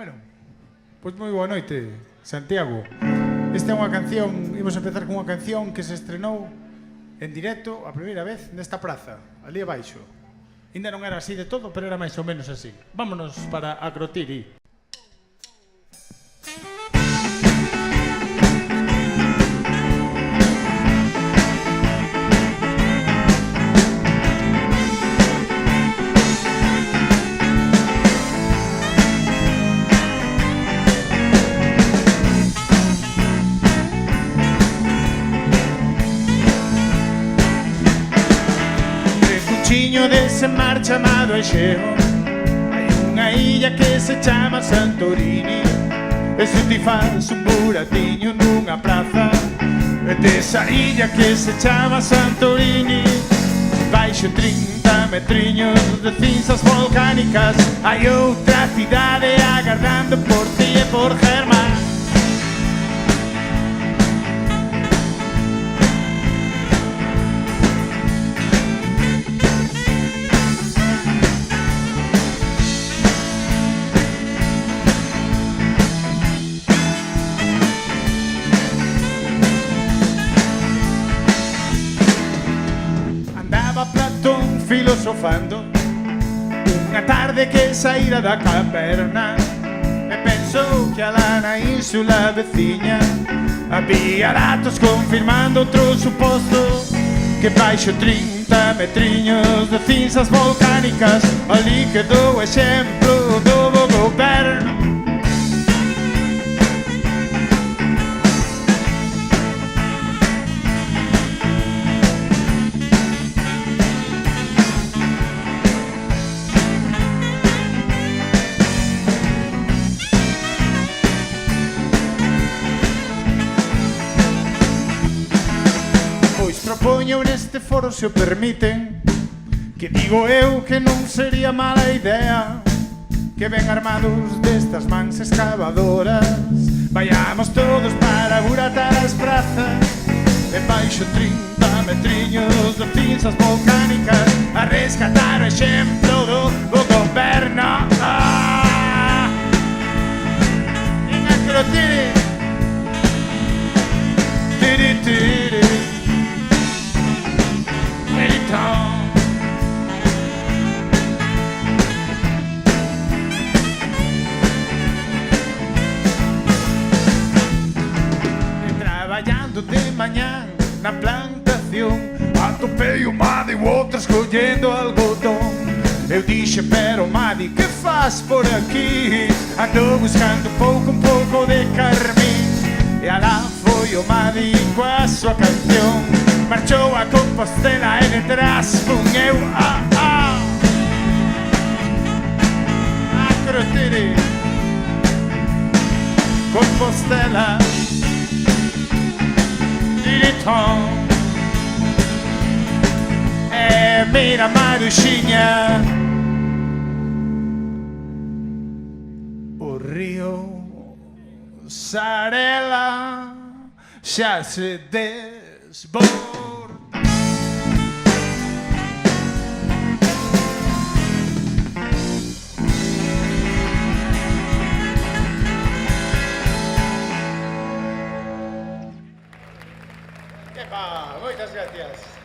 Bueno, pois moi boa noite, Santiago. Esta é unha canción, imos empezar con unha canción que se estrenou en directo a primeira vez nesta praza, ali abaixo. Ainda non era así de todo, pero era máis ou menos así. Vámonos para Acrotiri. Dese mar chamado Exeo, hai unha illa que se chama Santorini, e se ti faz un buratiño nunha praza desa illa que se chama Santorini, baixo 30 metriños de cinzas volcánicas hai outra cidade agardando por ti e por Germán. Filosofando unha tarde que saíra da caverna e pensou que alá na ínsula veciña había datos confirmando outro suposto, que baixo 30 metriños de cinzas volcánicas ali quedou o exemplo do bo goberno. Propoño neste foro, se o permiten, que digo eu que non sería mala idea que ben armados destas mans excavadoras vayamos todos para buratar as prazas e baixo 30 metriños de cinzas volcánicas a rescatar o exemplo do goberno. En Acrotiri, tiri tiri. Traballando de mañá na plantación atopei o Madi e outras collendo algodón. Eu dixe, pero Madi, que faz por aquí? Ando buscando un pouco de carmín. E alá foi o Madi coa súa canción, marchou a Compostela e detrás fun eu. Acrotiri, Compostela, Diritón, e mira Maruxiña, o río Sarela xa se desborda. Moitas gracias.